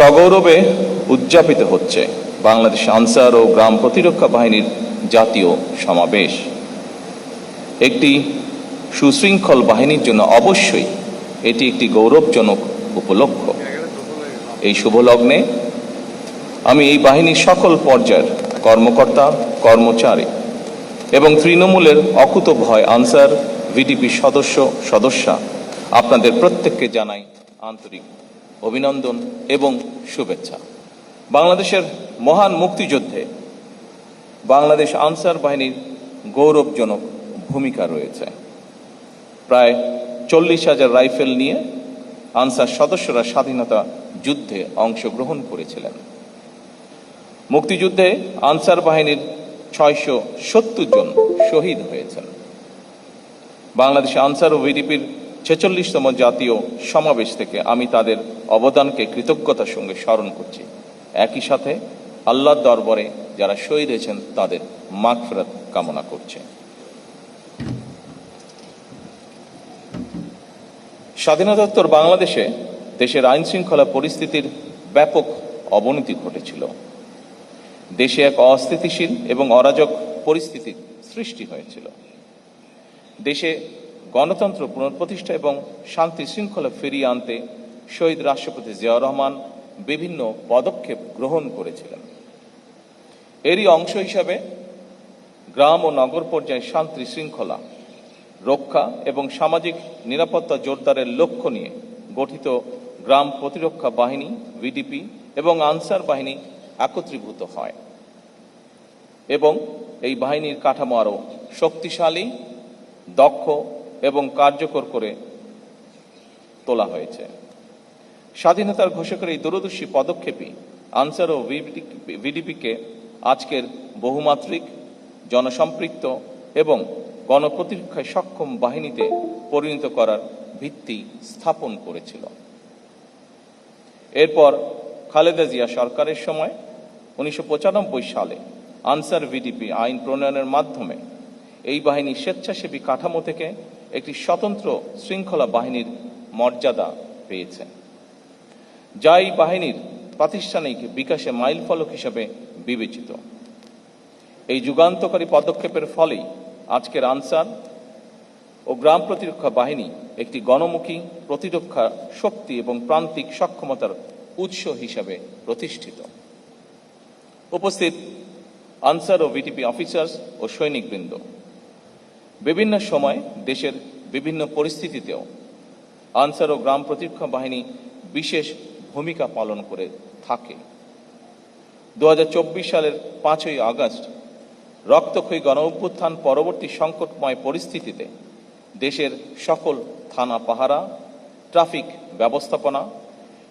সগৌরবে উদযাপিত হচ্ছে বাংলাদেশ আনসার ও গ্রাম প্রতিরক্ষা বাহিনীর জাতীয় সমাবেশ। একটি সুশৃঙ্খল বাহিনীর জন্য অবশ্যই এটি একটি গৌরবজনক উপলক্ষ। এই শুভ লগ্নে আমি এই বাহিনীর সকল পর্যায়ের কর্মকর্তা, কর্মচারী এবং তৃণমূলের অকুতোভয় আনসার ভিডিপি সদস্যা আপনাদের প্রত্যেককে জানাই আন্তরিক অভিনন্দন এবং শুভেচ্ছা। বাংলাদেশের মহান মুক্তিযুদ্ধে বাংলাদেশ আনসার বাহিনীর গৌরবজনক ভূমিকা রয়েছে। প্রায় 40,000 রাইফেল নিয়ে আনসার সদস্যরা স্বাধীনতা যুদ্ধে অংশগ্রহণ করেছিলেন। মুক্তিযুদ্ধে আনসার বাহিনীর 670 জন শহীদ হয়েছেন। বাংলাদেশ আনসার ও ভিডিপির 46তম জাতীয় সমাবেশ থেকে আমি তাদের অবদানকে কৃতজ্ঞতার সঙ্গে স্মরণ করছি। একই সাথে আল্লাহর দরবারে যারা শহীদ হয়েছেন তাদের মাগফিরাত কামনা করছে। স্বাধীনতোত্তর বাংলাদেশে দেশের আইন শৃঙ্খলা পরিস্থিতির ব্যাপক অবনতি ঘটেছিল। দেশে এক অস্থিতিশীল এবং অরাজক পরিস্থিতির সৃষ্টি হয়েছিল। দেশে গণতন্ত্র পুনঃপ্রতিষ্ঠা এবং শান্তি শৃঙ্খলা ফিরিয়ে আনতে শহীদ রাষ্ট্রপতি জিয়াউর রহমান বিভিন্ন পদক্ষেপ গ্রহণ করেছিলেন। এরই অংশ হিসাবে গ্রাম ও নগর পর্যায়ে শান্তি শৃঙ্খলা রক্ষা এবং সামাজিক নিরাপত্তা জোরদারের লক্ষ্য নিয়ে গঠিত গ্রাম প্রতিরক্ষা বাহিনী ভিডিপি এবং আনসার বাহিনী একত্রীভূত হয় এবং এই বাহিনীর কাঠামো আরও শক্তিশালী, দক্ষ এবং কার্যকর করে তোলা হয়েছে। স্বাধীনতার ঘোষকের এই দূরদর্শী পদক্ষেপই আনসার ও ভিডিপিকে আজকের বহুমাত্রিক, জনসম্পৃক্ত এবং গণপ্রতিরক্ষায় সক্ষম বাহিনীতে পরিণত করার ভিত্তি স্থাপন করেছিল। এরপর খালেদা জিয়া সরকারের সময় 1995 সালে আনসার ভিডিপি আইন প্রণয়নের মাধ্যমে এই বাহিনী স্বেচ্ছাসেবী কাঠামো থেকে একটি স্বতন্ত্র শৃঙ্খলা বাহিনীর মর্যাদা পেয়েছে, যা এই বাহিনীর প্রাতিষ্ঠানিক বিকাশে মাইলফলক হিসেবে বিবেচিত। এই যুগান্তকারী পদক্ষেপের ফলেই আজকের আনসার ও গ্রাম প্রতিরক্ষা বাহিনী একটি গণমুখী প্রতিরক্ষা শক্তি এবং প্রান্তিক সক্ষমতার উৎস হিসাবে প্রতিষ্ঠিত। উপস্থিত আনসার ও ভিডিপি অফিসার্স ও সৈনিকবৃন্দ, বিভিন্ন সময় দেশের বিভিন্ন পরিস্থিতিতেও আনসার ও গ্রাম প্রতিরক্ষা বাহিনী বিশেষ ভূমিকা পালন করে থাকে। 2024 সালের 5ই আগস্ট রক্তক্ষয়ী গণ অভ্যুত্থান পরবর্তী সংকটময় পরিস্থিতিতে দেশের সকল থানা পাহারা, ট্রাফিক ব্যবস্থাপনা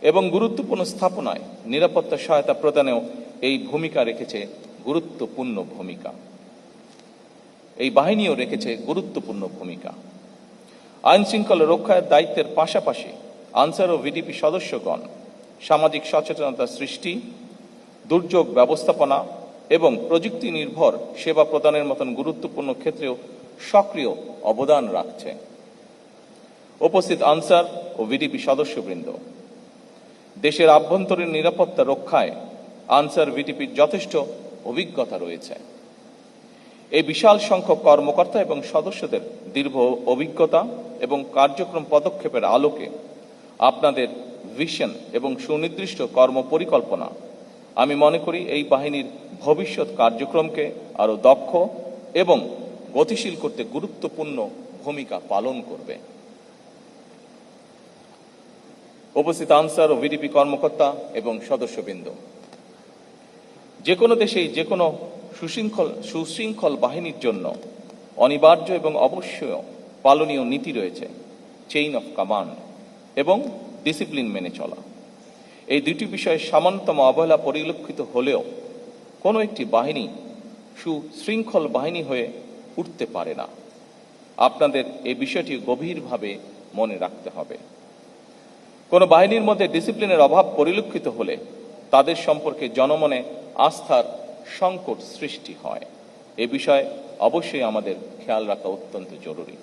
এবং গুরুত্বপূর্ণ স্থাপনায় নিরাপত্তা সহায়তা প্রদানেও এই ভূমিকা রেখেছে গুরুত্বপূর্ণ ভূমিকা। এই বাহিনীও রেখেছে গুরুত্বপূর্ণ ভূমিকা। আইন শৃঙ্খলা রক্ষার দায়িত্বের পাশাপাশি আনসার ও ভিডিপি সদস্যগণ সামাজিক সচেতনতা সৃষ্টি, দুর্যোগ ব্যবস্থাপনা এবং প্রযুক্তি নির্ভর সেবা প্রদানের মতন গুরুত্বপূর্ণ ক্ষেত্রেও সক্রিয় অবদান রাখছে। উপস্থিত আনসার ও ভিডিপি সদস্যবৃন্দ, দেশের আভ্যন্তরীণ নিরাপত্তা রক্ষায় আনসার ভিডিপির যথেষ্ট অভিজ্ঞতা রয়েছে। এই বিশাল সংখ্যক কর্মকর্তা এবং সদস্যদের দীর্ঘ অভিজ্ঞতা এবং কার্যক্রম পদক্ষেপের আলোকে আপনাদের ভিশন এবং সুনির্দিষ্ট কর্মপরিকল্পনা আমি মনে করি এই বাহিনীর ভবিষ্যৎ কার্যক্রমকে আরও দক্ষ এবং গতিশীল করতে গুরুত্বপূর্ণ ভূমিকা পালন করবে। উপস্থিত আনসার ও ভিডিপি কর্মকর্তা এবং সদস্যবৃন্দ, যে কোনো দেশেই যে কোনো সুশৃঙ্খল বাহিনীর জন্য অনিবার্য এবং অবশ্যই পালনীয় নীতি রয়েছে চেইন অফ কমান্ড এবং ডিসিপ্লিন মেনে চলা। এই দুটি বিষয়ে সামান্যতম অবহেলা পরিলক্ষিত হলেও কোনো একটি বাহিনী সুশৃঙ্খল বাহিনী হয়ে উঠতে পারে না। আপনাদের এই বিষয়টি গভীরভাবে মনে রাখতে হবে। কোনো বাহিনীর মধ্যে ডিসিপ্লিনের অভাব পরিলক্ষিত হলে তাদের সম্পর্কে জনমনে আস্থার সংকট সৃষ্টি হয়। এ বিষয়ে অবশ্যই আমাদের খেয়াল রাখা অত্যন্ত জরুরি।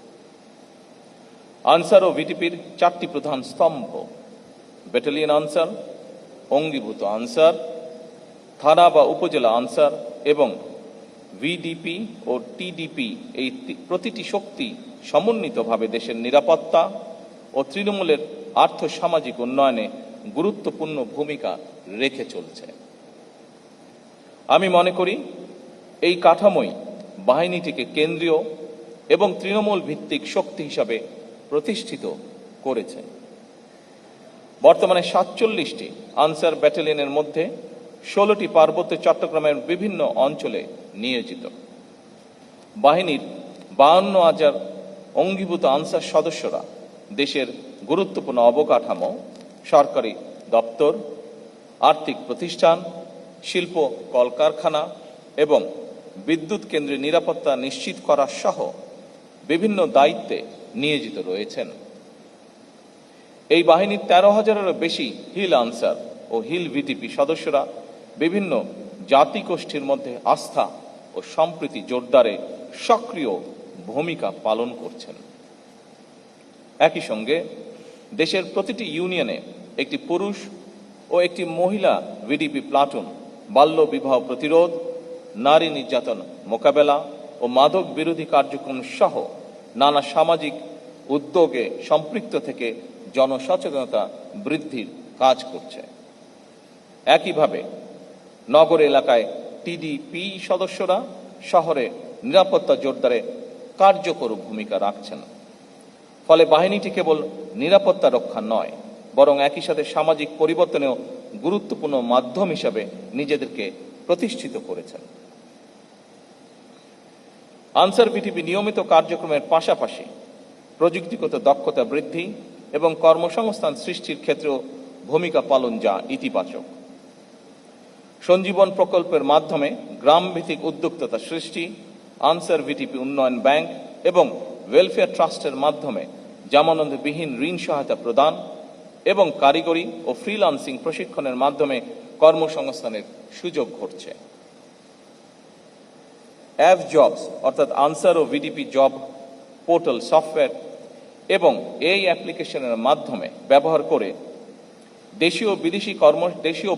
আনসার ও ভিডিপির 4টি প্রধান স্তম্ভ ব্যাটালিয়ন আনসার, অঙ্গীভূত আনসার, থানা বা উপজেলা আনসার এবং ভিডিপি ও টিডিপি এই প্রতিটি শক্তি সমন্বিতভাবে দেশের নিরাপত্তা ও তৃণমূলের আর্থসামাজিক উন্নয়নে গুরুত্বপূর্ণ ভূমিকা রেখে চলছে। আমি মনে করি এই কাঠামোই বাহিনীটিকে কেন্দ্রীয় এবং তৃণমূল ভিত্তিক শক্তি হিসাবে প্রতিষ্ঠিত করেছে। বর্তমানে 47টি আনসার ব্যাটালিয়নের মধ্যে 16টি পার্বত্য চট্টগ্রামের বিভিন্ন অঞ্চলে নিয়োজিত। বাহিনীর 52,000 অঙ্গীভূত আনসার সদস্যরা দেশের গুরুত্বপূর্ণ অবকাঠামো, সরকারি দপ্তর, আর্থিক প্রতিষ্ঠান, শিল্প কলকারখানা এবং বিদ্যুৎ কেন্দ্রের নিরাপত্তা নিশ্চিত করা সহ বিভিন্ন দায়িত্বে নিয়োজিত রয়েছেন। এই বাহিনীর 13,000-এরও বেশি হিল আনসার ও হিল ভিডিপি সদস্যরা বিভিন্ন জাতিগোষ্ঠীর মধ্যে আস্থা ও সম্প্রীতি জোরদারে সক্রিয় ভূমিকা পালন করছেন। একই সঙ্গে দেশের প্রতিটি ইউনিয়নে একটি পুরুষ ও একটি মহিলা ভিডিপি প্লাটুন বাল্য বিবাহ প্রতিরোধ, নারী নির্যাতন মোকাবেলা ও মাদক বিরোধী কার্যক্রম সহ নানা সামাজিক উদ্যোগে সম্পৃক্ত থেকে জনসচেতনতা বৃদ্ধির কাজ করছে। একইভাবে নগর এলাকায় টিডিপি সদস্যরা শহরে নিরাপত্তা জোরদারে কার্যকর ভূমিকা রাখছেন। ফলে বাহিনীটি কেবল নিরাপত্তা রক্ষা নয়, বরং একই সাথে সামাজিক পরিবর্তনেও গুরুত্বপূর্ণ মাধ্যম হিসাবে নিজেদেরকে প্রতিষ্ঠিত করেছেন। আনসার ভিডিপি নিয়মিত কার্যক্রমের পাশাপাশি প্রযুক্তিগত দক্ষতা বৃদ্ধি এবং কর্মসংস্থান সৃষ্টির ক্ষেত্রেও ভূমিকা পালন যা ইতিবাচক। সঞ্জীবন প্রকল্পের মাধ্যমে গ্রামভিত্তিক উদ্যোক্তা সৃষ্টি, আনসার ভিডিপি উন্নয়ন ব্যাংক এবং ওয়েলফেয়ার ট্রাস্টের মাধ্যমে জামানতবিহীন ঋণ সহায়তা প্রদান এবং কারিগরি ও ফ্রিল্যান্সিং প্রশিক্ষণের মাধ্যমে কর্মসংস্থানের সুযোগ ঘটছে। অ্যাভ জবস অর্থাৎ আনসার ও ভিডিপি জব পোর্টাল সফটওয়্যার এবং এই অ্যাপ্লিকেশনের মাধ্যমে ব্যবহার করে দেশীয়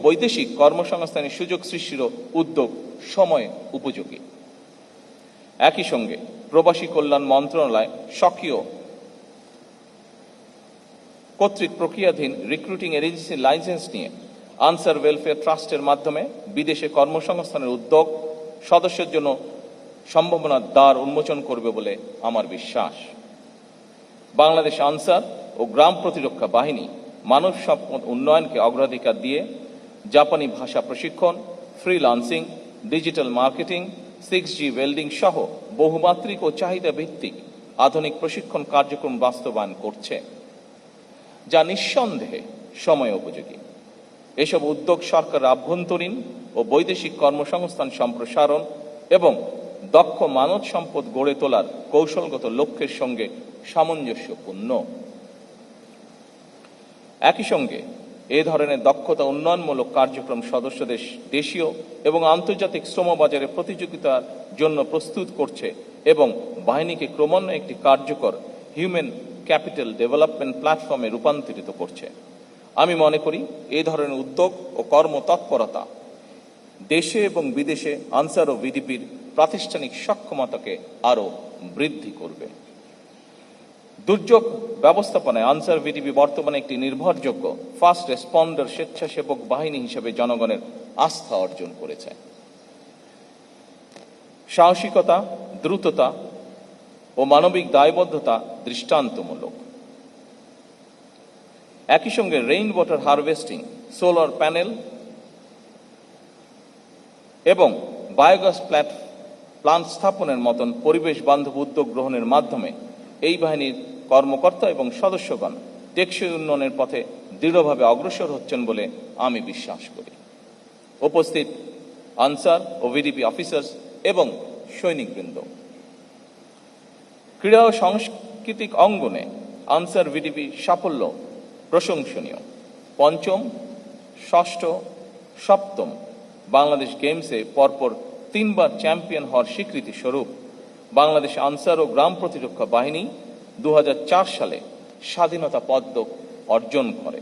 বৈদেশিক কর্মসংস্থানের সুযোগ সৃষ্টির উদ্যোগ সময় উপযোগী। একই সঙ্গে প্রবাসী কল্যাণ মন্ত্রণালয় সক্রিয় কর্তৃক প্রক্রিয়াধীন রিক্রুটিং এজেন্সি লাইসেন্স নিয়ে আনসার ওয়েলফেয়ার ট্রাস্টের মাধ্যমে বিদেশে কর্মসংস্থানের উদ্যোগ সদস্যের জন্য সম্ভাবনার দ্বার উন্মোচন করবে বলে আমার বিশ্বাস। বাংলাদেশ আনসার ও গ্রাম প্রতিরক্ষা বাহিনী মানব সম্পদ উন্নয়নকে অগ্রাধিকার দিয়ে জাপানি ভাষা প্রশিক্ষণ, freelancing, digital marketing, 6G welding সহ বহুমাত্রিক ও চাহিদা ভিত্তিক আধুনিক প্রশিক্ষণ কার্যক্রম বাস্তবায়ন করছে, যা নিঃসন্দেহে সময় উপযোগী। এসব উদ্যোগ সরকারের আভ্যন্তরীণ ও বৈদেশিক কর্মসংস্থান সম্প্রসারণ এবং দক্ষ মানব সম্পদ গড়ে তোলার কৌশলগত লক্ষ্যের সঙ্গে সামঞ্জস্যপূর্ণ। একই সঙ্গে এ ধরনের দক্ষতা উন্নয়নমূলক কার্যক্রম সদস্যদের দেশীয় এবং আন্তর্জাতিক শ্রমবাজারে প্রতিযোগিতার জন্য প্রস্তুত করছে এবং বাহিনীকে ক্রমান্বয়ে একটি কার্যকর হিউম্যান ক্যাপিটাল ডেভেলপমেন্ট প্ল্যাটফর্মে রূপান্তরিত করছে। আমি মনে করি এই ধরনের উদ্যোগ ও কর্মতৎপরতা দেশে এবং বিদেশে আনসার ও ভিডিপির প্রাতিষ্ঠানিক সক্ষমতাকে আরও বৃদ্ধি করবে। দুর্যোগ ব্যবস্থাপনায় আনসার ভিডিপি বর্তমানে একটি নির্ভরযোগ্য ফার্স্ট রেসপন্ডার স্বেচ্ছাসেবক বাহিনী হিসেবে জনগণের আস্থা অর্জন করেছে। সাহসিকতা, দ্রুততা ও মানবিক দায়বদ্ধতা দৃষ্টান্তমূলক। একই সঙ্গে rain water harvesting, solar panel এবং বায়োগ্যাস প্লান্ট স্থাপনের মতন পরিবেশ বান্ধব উদ্যোগ গ্রহণের মাধ্যমে এই বাহিনীর কর্মকর্তা এবং সদস্যগণ টেকসই উন্নয়নের পথে দৃঢ়ভাবে অগ্রসর হচ্ছেন বলে আমি বিশ্বাস করি। উপস্থিত আনসার ও ভিডিপি অফিসার্স এবং সৈনিকবৃন্দ, ক্রীড়া ও সাংস্কৃতিক অঙ্গনে আনসার ভিডিপি সাফল্য প্রশংসনীয়। পঞ্চম, ষষ্ঠ, সপ্তম বাংলাদেশ গেমসে পরপর 3 বার চ্যাম্পিয়ন হওয়ার স্বীকৃতি স্বরূপ বাংলাদেশ আনসার ও গ্রাম প্রতিরক্ষা বাহিনী 2004 সালে স্বাধীনতা পদক অর্জন করে।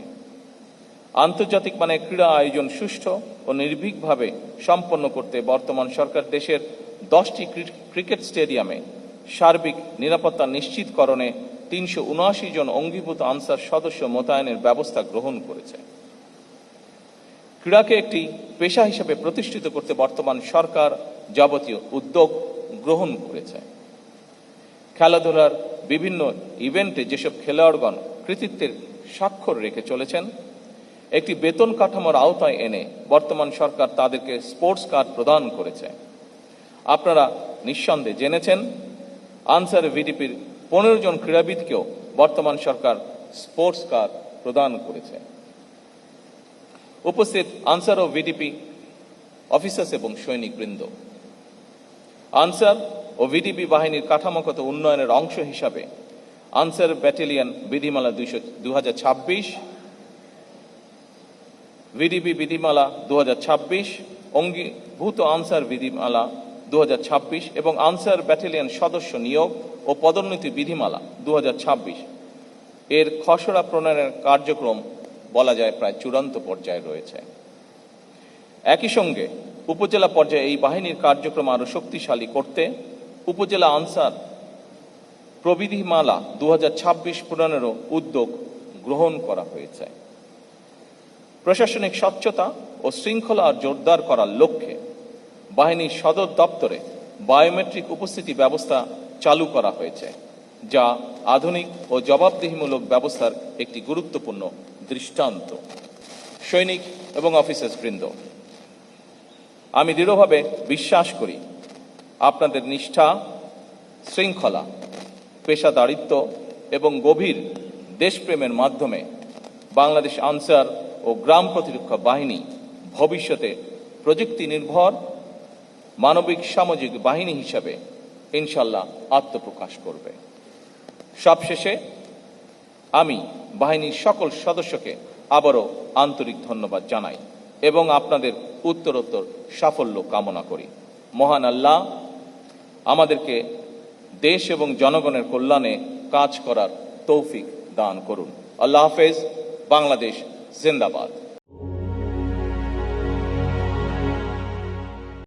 আন্তর্জাতিক মানের ক্রীড়া আয়োজন সুষ্ঠু ও নির্ভীকভাবে সম্পন্ন করতে বর্তমান সরকার দেশের 10টি ক্রিকেট স্টেডিয়ামে সার্বিক নিরাপত্তা নিশ্চিতকরণে 379 জন অঙ্গীভূত আনসার সদস্য মোতায়েনের ব্যবস্থা গ্রহণ করেছে। ক্রীড়াকে একটি পেশা হিসেবে প্রতিষ্ঠিত করতে বর্তমান সরকার যাবতীয় উদ্যোগ গ্রহণ করেছে। খেলাধুলার বিভিন্ন ইভেন্টে যেসব খেলোয়াড়গণ কৃতিত্বের স্বাক্ষর রেখে চলেছেন, একটি বেতন কাঠামোর আওতায় এনে বর্তমান সরকার তাদেরকে স্পোর্টস কার্ড প্রদান করেছে। আপনারা নিঃসন্দেহে জেনেছেন, আনসার ভিডিপির 15 জন ক্রীড়াবিদকেও বর্তমান সরকার স্পোর্টস কার্ড প্রদান করেছে। উপস্থিত আনসার ও ভিডিপি অফিসার্স এবং সৈনিকবৃন্দ, আনসার ও ভিডিপি বাহিনীর কাঠামোগত উন্নয়নের অংশ হিসাবে আনসার ব্যাটালিয়ন বিধিমালা 2026, ভিডিপি বিধিমালা 2026, অঙ্গীভূত আনসার বিধিমালা 2026 এবং আনসার ব্যাটালিয়ন সদস্য নিয়োগ ও পদোন্নতি বিধিমালা 2026 এর খসড়া প্রণয়নের কার্যক্রম বলা যায় প্রায় চূড়ান্ত পর্যায়ে রয়েছে। একই সঙ্গে উপজেলা পর্যায়ে এই বাহিনীর কার্যক্রম আরও শক্তিশালী করতে উপজেলা আনসার প্রবিধিমালা 2026 প্রণয়নেরও উদ্যোগ গ্রহণ করা হয়েছে। প্রশাসনিক স্বচ্ছতা ও শৃঙ্খলা জোরদার করার লক্ষ্যে বাহিনীর সদর দপ্তরে বায়োমেট্রিক উপস্থিতি ব্যবস্থা চালু করা হয়েছে, যা আধুনিক ও জবাবদিহিমূলক ব্যবস্থার একটি গুরুত্বপূর্ণ দৃষ্টান্ত। সৈনিক এবং অফিসার্সবৃন্দ, আমি দৃঢ়ভাবে বিশ্বাস করি আপনাদের নিষ্ঠা, শৃঙ্খলা, পেশাদারিত্ব এবং গভীর দেশপ্রেমের মাধ্যমে বাংলাদেশ আনসার ও গ্রাম প্রতিরক্ষা বাহিনী ভবিষ্যতে প্রযুক্তি নির্ভর মানবিক সামাজিক বাহিনী হিসাবে ইনশাল্লাহ আত্মপ্রকাশ করবে। সবশেষে আমি বাহিনীর সকল সদস্যকে আবারও আন্তরিক ধন্যবাদ জানাই এবং আপনাদের উত্তরোত্তর সাফল্য কামনা করি। মহান আল্লাহ আমাদেরকে দেশ এবং জনগণের কল্যাণে কাজ করার তৌফিক দান করুন। আল্লাহ হাফেজ। বাংলাদেশ জিন্দাবাদ।